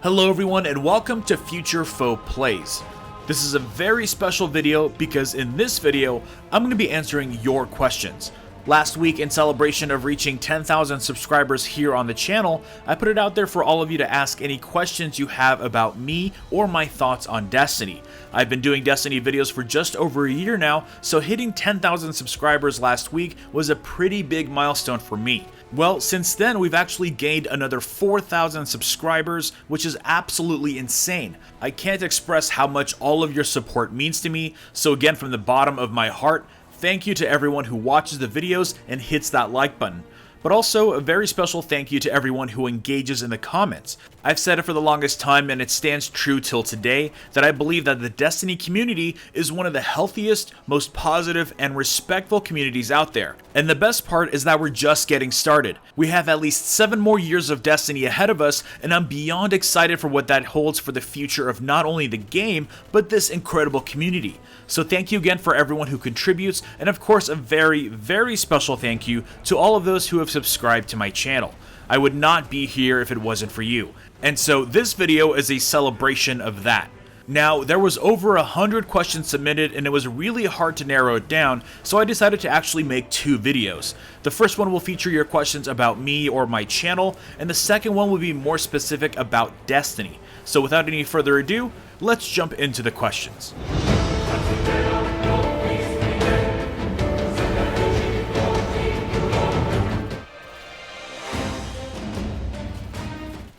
Hello everyone and welcome to FutureFoe Plays. This is a very special video because in this video, I'm going to be answering your questions. Last week, in celebration of reaching 10,000 subscribers here on the channel, I put it out there for all of you to ask any questions you have about me or my thoughts on Destiny. I've been doing Destiny videos for just over a year now, so hitting 10,000 subscribers last week was a pretty big milestone for me. Well, since then, we've actually gained another 4,000 subscribers, which is absolutely insane. I can't express how much all of your support means to me, so again, from the bottom of my heart, thank you to everyone who watches the videos and hits that like button. But also, a very special thank you to everyone who engages in the comments. I've said it for the longest time, and it stands true till today, that I believe that the Destiny community is one of the healthiest, most positive, and respectful communities out there. And the best part is that we're just getting started. We have at least 7 more years of Destiny ahead of us, and I'm beyond excited for what that holds for the future of not only the game, but this incredible community. So thank you again for everyone who contributes, and of course a very, very special thank you to all of those who have subscribed to my channel. I would not be here if it wasn't for you. And so this video is a celebration of that. Now, there was over 100 questions submitted and it was really hard to narrow it down, so I decided to actually make 2 videos. The first one will feature your questions about me or my channel, and the second one will be more specific about Destiny. So without any further ado, let's jump into the questions.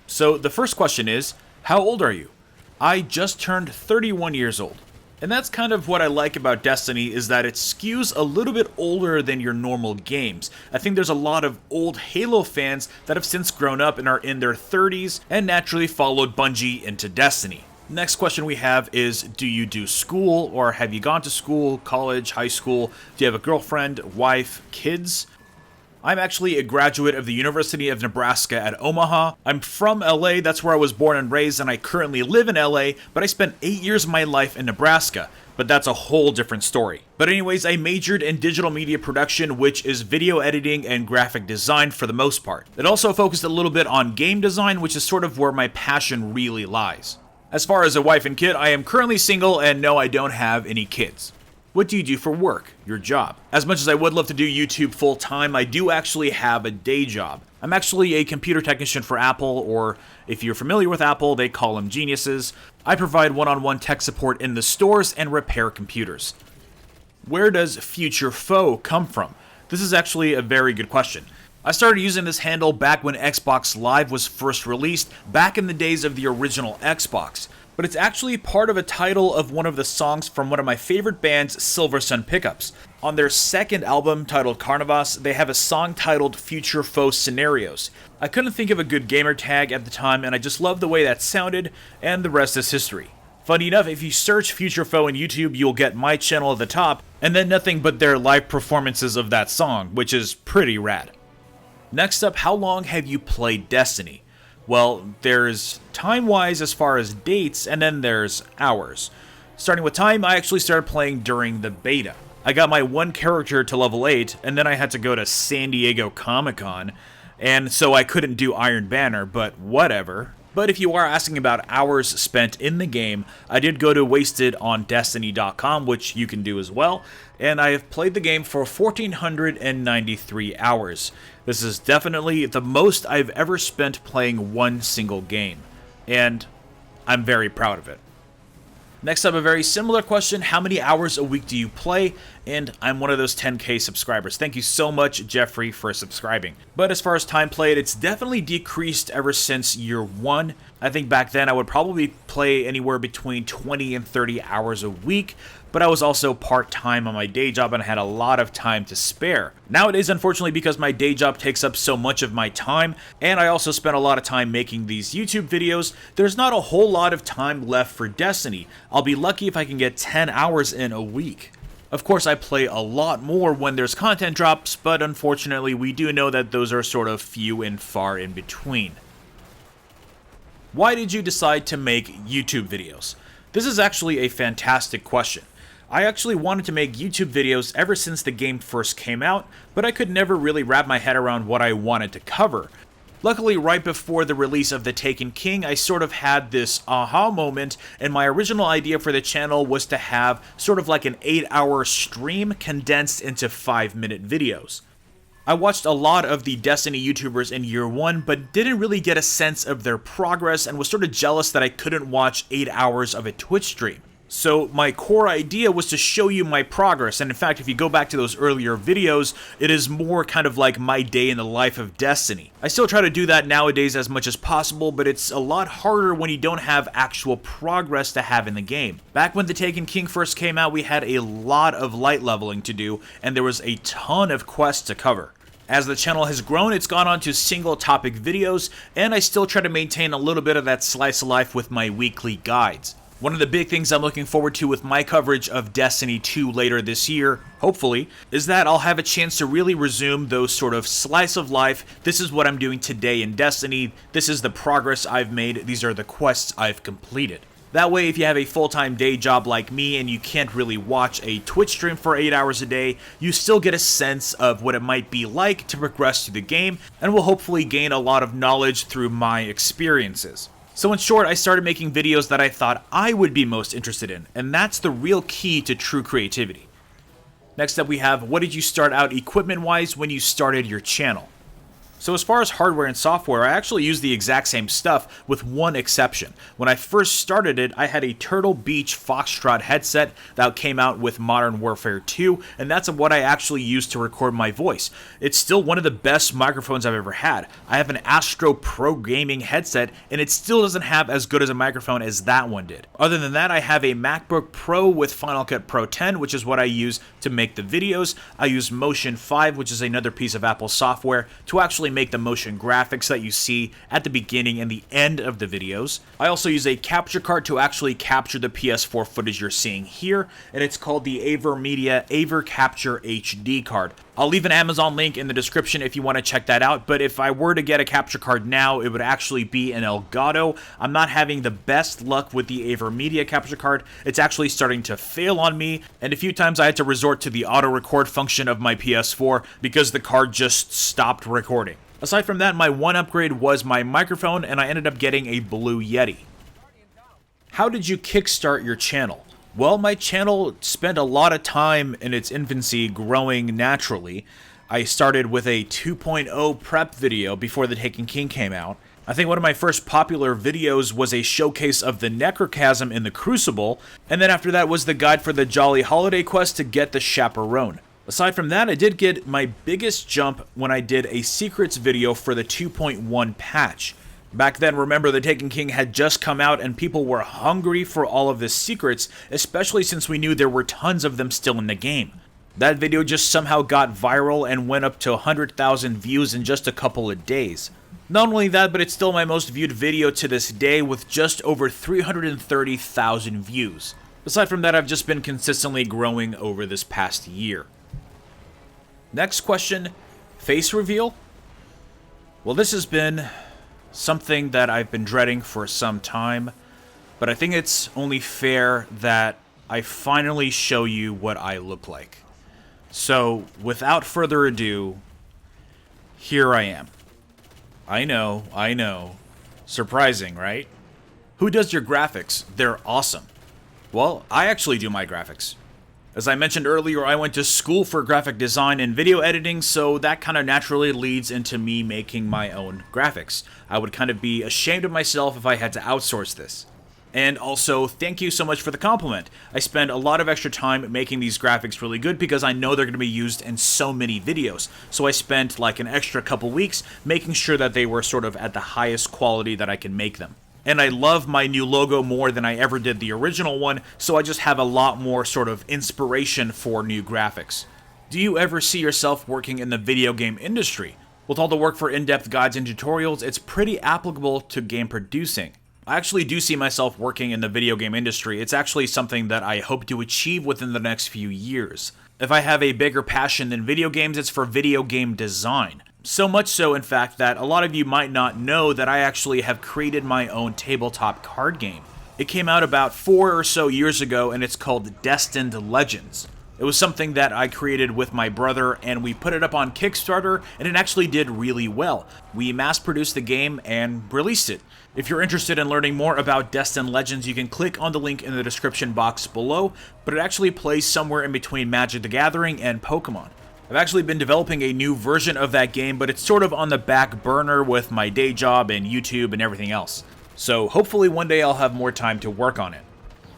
So the first question is, how old are you? I just turned 31 years old. And that's kind of what I like about Destiny, is that it skews a little bit older than your normal games. I think there's a lot of old Halo fans that have since grown up and are in their 30s and naturally followed Bungie into Destiny. Next question we have is, do you do school, or have you gone to school, college, high school? Do you have a girlfriend, wife, kids? I'm actually a graduate of the University of Nebraska at Omaha. I'm from LA, that's where I was born and raised, and I currently live in LA, but I spent 8 years of my life in Nebraska. But that's a whole different story. But anyways, I majored in digital media production, which is video editing and graphic design for the most part. It also focused a little bit on game design, which is sort of where my passion really lies. As far as a wife and kid, I am currently single, and no, I don't have any kids. What do you do for work? Your job? As much as I would love to do YouTube full time, I do actually have a day job. I'm actually a computer technician for Apple, or if you're familiar with Apple, they call them geniuses. I provide one-on-one tech support in the stores and repair computers. Where does FutureFoe come from? This is actually a very good question. I started using this handle back when Xbox Live was first released, back in the days of the original Xbox. But it's actually part of a title of one of the songs from one of my favorite bands, Silver Sun Pickups. On their second album, titled Carnivas, they have a song titled FutureFoe Scenarios. I couldn't think of a good gamer tag at the time, and I just loved the way that sounded, and the rest is history. Funny enough, if you search FutureFoe on YouTube, you'll get my channel at the top, and then nothing but their live performances of that song, which is pretty rad. Next up, how long have you played Destiny? Well, there's time-wise as far as dates, and then there's hours. Starting with time, I actually started playing during the beta. I got my one character to level 8, and then I had to go to San Diego Comic-Con, and so I couldn't do Iron Banner, but whatever. But if you are asking about hours spent in the game, I did go to wastedondestiny.com, which you can do as well, and I have played the game for 1,493 hours. This is definitely the most I've ever spent playing one single game, and I'm very proud of it. Next up, a very similar question, how many hours a week do you play? And I'm one of those 10K subscribers. Thank you so much, Jeffrey, for subscribing. But as far as time played, it's definitely decreased ever since year 1. I think back then I would probably play anywhere between 20 and 30 hours a week, but I was also part-time on my day job and I had a lot of time to spare. Nowadays, unfortunately, because my day job takes up so much of my time, and I also spend a lot of time making these YouTube videos, there's not a whole lot of time left for Destiny. I'll be lucky if I can get 10 hours in a week. Of course, I play a lot more when there's content drops, but unfortunately, we do know that those are sort of few and far in between. Why did you decide to make YouTube videos? This is actually a fantastic question. I actually wanted to make YouTube videos ever since the game first came out, but I could never really wrap my head around what I wanted to cover. Luckily, right before the release of The Taken King, I sort of had this aha moment, and my original idea for the channel was to have sort of like an 8-hour stream condensed into 5-minute videos. I watched a lot of the Destiny YouTubers in year 1, but didn't really get a sense of their progress and was sort of jealous that I couldn't watch 8 hours of a Twitch stream. So my core idea was to show you my progress, and in fact, if you go back to those earlier videos, it is more kind of like my day in the life of Destiny. I still try to do that nowadays as much as possible, but it's a lot harder when you don't have actual progress to have in the game. Back when The Taken King first came out, we had a lot of light leveling to do, and there was a ton of quests to cover. As the channel has grown, it's gone on to single topic videos, and I still try to maintain a little bit of that slice of life with my weekly guides. One of the big things I'm looking forward to with my coverage of Destiny 2 later this year, hopefully, is that I'll have a chance to really resume those sort of slice of life, this is what I'm doing today in Destiny, this is the progress I've made, these are the quests I've completed. That way, if you have a full-time day job like me and you can't really watch a Twitch stream for 8 hours a day, you still get a sense of what it might be like to progress through the game, and will hopefully gain a lot of knowledge through my experiences. So in short, I started making videos that I thought I would be most interested in, and that's the real key to true creativity. Next up we have, what did you start out equipment-wise when you started your channel? So as far as hardware and software, I actually use the exact same stuff with one exception. When I first started it, I had a Turtle Beach Foxtrot headset that came out with Modern Warfare 2, and that's what I actually used to record my voice. It's still one of the best microphones I've ever had. I have an Astro Pro gaming headset, and it still doesn't have as good as a microphone as that one did. Other than that, I have a MacBook Pro with Final Cut Pro 10, which is what I use to make the videos. I use Motion 5, which is another piece of Apple software, to actually make the motion graphics that you see at the beginning and the end of the videos. I also use a capture card to actually capture the PS4 footage you're seeing here, and it's called the AverMedia AverCapture HD card. I'll leave an Amazon link in the description if you want to check that out, but if I were to get a capture card now, it would actually be an Elgato. I'm not having the best luck with the AverMedia capture card. It's actually starting to fail on me, and a few times I had to resort to the auto record function of my PS4 because the card just stopped recording. Aside from that, my one upgrade was my microphone, and I ended up getting a Blue Yeti. How did you kickstart your channel? Well, my channel spent a lot of time in its infancy growing naturally. I started with a 2.0 prep video before The Taken King came out. I think one of my first popular videos was a showcase of the Necrochasm in the Crucible, and then after that was the guide for the Jolly Holiday quest to get the Chaperone. Aside from that, I did get my biggest jump when I did a secrets video for the 2.1 patch. Back then, remember, The Taken King had just come out and people were hungry for all of the secrets, especially since we knew there were tons of them still in the game. That video just somehow got viral and went up to 100,000 views in just a couple of days. Not only that, but it's still my most viewed video to this day with just over 330,000 views. Aside from that, I've just been consistently growing over this past year. Next question, face reveal? Well, this has been something that I've been dreading for some time, but I think it's only fair that I finally show you what I look like. So, without further ado, here I am. I know. Surprising, right? Who does your graphics? They're awesome. Well, I actually do my graphics. As I mentioned earlier, I went to school for graphic design and video editing, so that kind of naturally leads into me making my own graphics. I would kind of be ashamed of myself if I had to outsource this. And also, thank you so much for the compliment. I spend a lot of extra time making these graphics really good because I know they're going to be used in so many videos. So I spent like an extra couple weeks making sure that they were sort of at the highest quality that I can make them. And I love my new logo more than I ever did the original one, so I just have a lot more sort of inspiration for new graphics. Do you ever see yourself working in the video game industry? With all the work for in-depth guides and tutorials, it's pretty applicable to game producing. I actually do see myself working in the video game industry. It's actually something that I hope to achieve within the next few years. If I have a bigger passion than video games, it's for video game design. So much so, in fact, that a lot of you might not know that I actually have created my own tabletop card game. It came out about 4 or so years ago, and it's called Destined Legends. It was something that I created with my brother, and we put it up on Kickstarter, and it actually did really well. We mass-produced the game and released it. If you're interested in learning more about Destined Legends, you can click on the link in the description box below, but it actually plays somewhere in between Magic the Gathering and Pokemon. I've actually been developing a new version of that game, but it's sort of on the back burner with my day job and YouTube and everything else. So hopefully one day I'll have more time to work on it.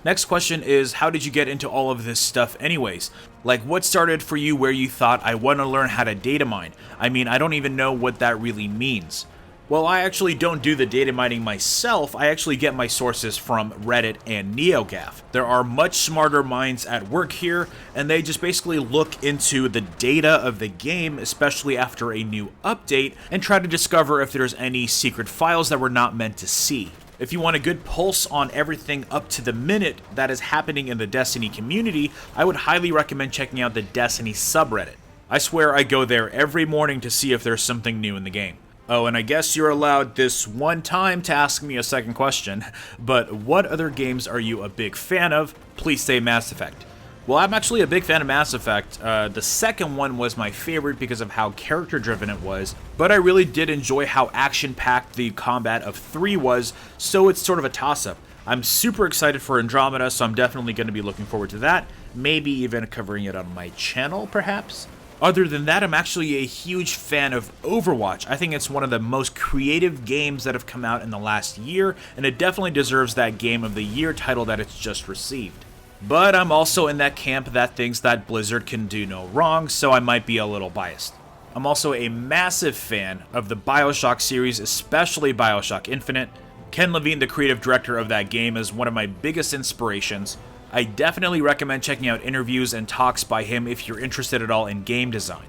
Next question is, how did you get into all of this stuff anyways? Like, what started for you where you thought, I want to learn how to data mine? I mean, I don't even know what that really means. Well, I actually don't do the data mining myself. I actually get my sources from Reddit and NeoGAF. There are much smarter minds at work here, and they just basically look into the data of the game, especially after a new update, and try to discover if there's any secret files that we're not meant to see. If you want a good pulse on everything up to the minute that is happening in the Destiny community, I would highly recommend checking out the Destiny subreddit. I swear I go there every morning to see if there's something new in the game. Oh, and I guess you're allowed this one time to ask me a second question, but what other games are you a big fan of? Please say Mass Effect. Well, I'm actually a big fan of Mass Effect. The second one was my favorite because of how character-driven it was, but I really did enjoy how action-packed the combat of 3 was, so it's sort of a toss-up. I'm super excited for Andromeda, so I'm definitely going to be looking forward to that, maybe even covering it on my channel, perhaps? Other than that, I'm actually a huge fan of Overwatch. I think it's one of the most creative games that have come out in the last year, and it definitely deserves that Game of the Year title that it's just received. But I'm also in that camp that thinks that Blizzard can do no wrong, so I might be a little biased. I'm also a massive fan of the BioShock series, especially BioShock Infinite. Ken Levine, the creative director of that game, is one of my biggest inspirations. I definitely recommend checking out interviews and talks by him if you're interested at all in game design.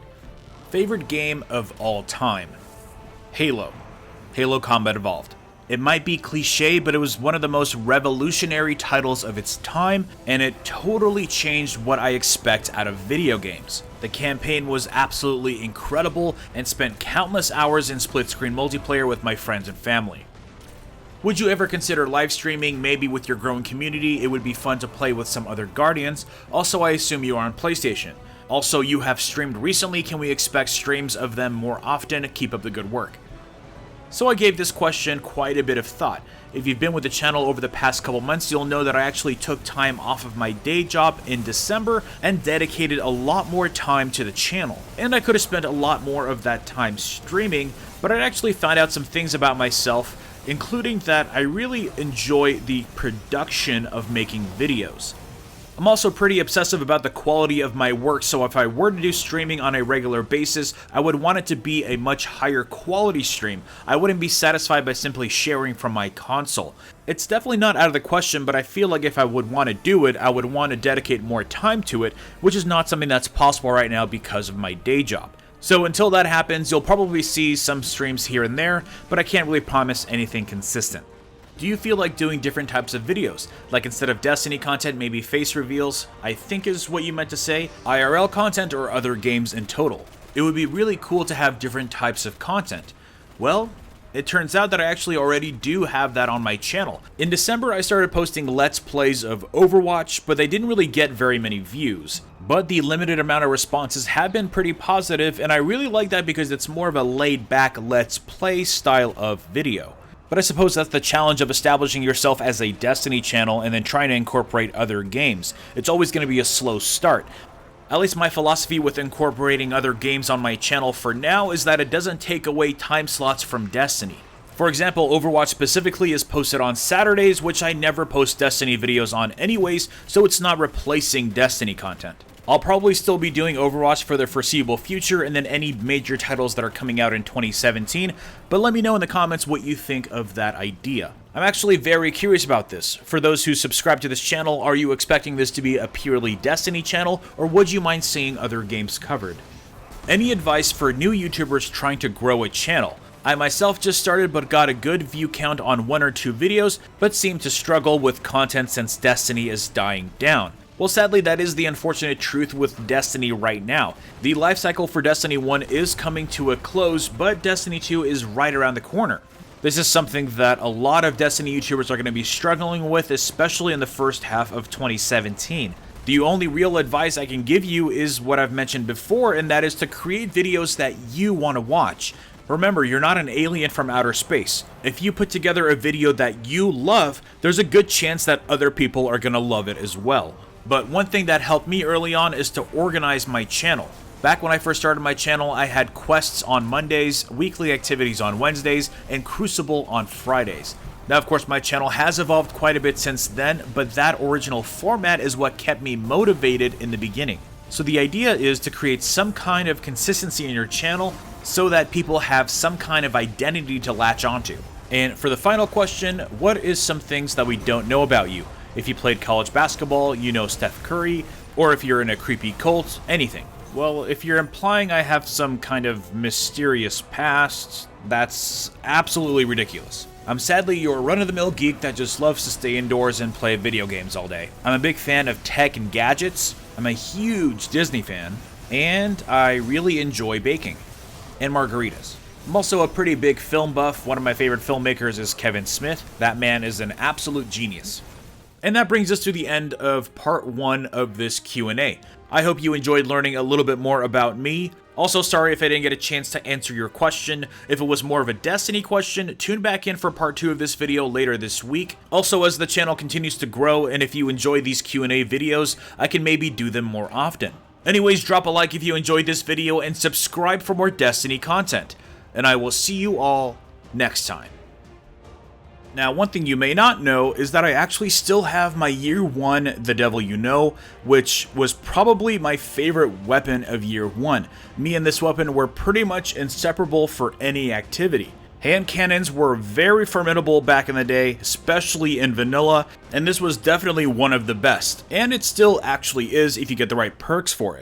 Favorite game of all time? Halo. Halo Combat Evolved. It might be cliche, but it was one of the most revolutionary titles of its time, and it totally changed what I expect out of video games. The campaign was absolutely incredible, and spent countless hours in split-screen multiplayer with my friends and family. Would you ever consider live streaming, maybe with your growing community? It would be fun to play with some other Guardians. Also, I assume you are on PlayStation. Also, you have streamed recently. Can we expect streams of them more often? Keep up the good work. So I gave this question quite a bit of thought. If you've been with the channel over the past couple months, you'll know that I actually took time off of my day job in December and dedicated a lot more time to the channel. And I could have spent a lot more of that time streaming, but I actually found out some things about myself, including that I really enjoy the production of making videos. I'm also pretty obsessive about the quality of my work, so if I were to do streaming on a regular basis, I would want it to be a much higher quality stream. I wouldn't be satisfied by simply sharing from my console. It's definitely not out of the question, but I feel like if I would want to do it, I would want to dedicate more time to it, which is not something that's possible right now because of my day job. So until that happens, you'll probably see some streams here and there, but I can't really promise anything consistent. Do you feel like doing different types of videos? Like instead of Destiny content, maybe face reveals, I think is what you meant to say, IRL content or other games in total. It would be really cool to have different types of content. Well, it turns out that I actually already do have that on my channel. In December, I started posting Let's Plays of Overwatch, but they didn't really get very many views. But the limited amount of responses have been pretty positive, and I really like that because it's more of a laid-back Let's Play style of video. But I suppose that's the challenge of establishing yourself as a Destiny channel and then trying to incorporate other games. It's always going to be a slow start. At least my philosophy with incorporating other games on my channel for now is that it doesn't take away time slots from Destiny. For example, Overwatch specifically is posted on Saturdays, which I never post Destiny videos on anyways, so it's not replacing Destiny content. I'll probably still be doing Overwatch for the foreseeable future and then any major titles that are coming out in 2017, but let me know in the comments what you think of that idea. I'm actually very curious about this. For those who subscribe to this channel, are you expecting this to be a purely Destiny channel, or would you mind seeing other games covered? Any advice for new YouTubers trying to grow a channel? I myself just started but got a good view count on 1 or 2 videos, but seem to struggle with content since Destiny is dying down. Well, sadly, that is the unfortunate truth with Destiny right now. The life cycle for Destiny 1 is coming to a close, but Destiny 2 is right around the corner. This is something that a lot of Destiny YouTubers are going to be struggling with, especially in the first half of 2017. The only real advice I can give you is what I've mentioned before, and that is to create videos that you want to watch. Remember, you're not an alien from outer space. If you put together a video that you love, there's a good chance that other people are going to love it as well. But one thing that helped me early on is to organize my channel. Back when I first started my channel, I had quests on Mondays, weekly activities on Wednesdays, and Crucible on Fridays. Now, of course, my channel has evolved quite a bit since then, but that original format is what kept me motivated in the beginning. So the idea is to create some kind of consistency in your channel so that people have some kind of identity to latch onto. And for the final question, what is some things that we don't know about you? If you played college basketball, you know Steph Curry, or if you're in a creepy cult, anything. Well, if you're implying I have some kind of mysterious past, that's absolutely ridiculous. I'm sadly your run-of-the-mill geek that just loves to stay indoors and play video games all day. I'm a big fan of tech and gadgets, I'm a huge Disney fan, and I really enjoy baking. And margaritas. I'm also a pretty big film buff. One of my favorite filmmakers is Kevin Smith. That man is an absolute genius. And that brings us to the end of part 1 of this Q&A. I hope you enjoyed learning a little bit more about me. Also, sorry if I didn't get a chance to answer your question. If it was more of a Destiny question, tune back in for part 2 of this video later this week. Also, as the channel continues to grow, and if you enjoy these Q&A videos, I can maybe do them more often. Anyways, drop a like if you enjoyed this video, and subscribe for more Destiny content. And I will see you all next time. Now, one thing you may not know is that I actually still have my Year 1 The Devil You Know, which was probably my favorite weapon of Year 1. Me and this weapon were pretty much inseparable for any activity. Hand cannons were very formidable back in the day, especially in vanilla, and this was definitely one of the best, and it still actually is if you get the right perks for it.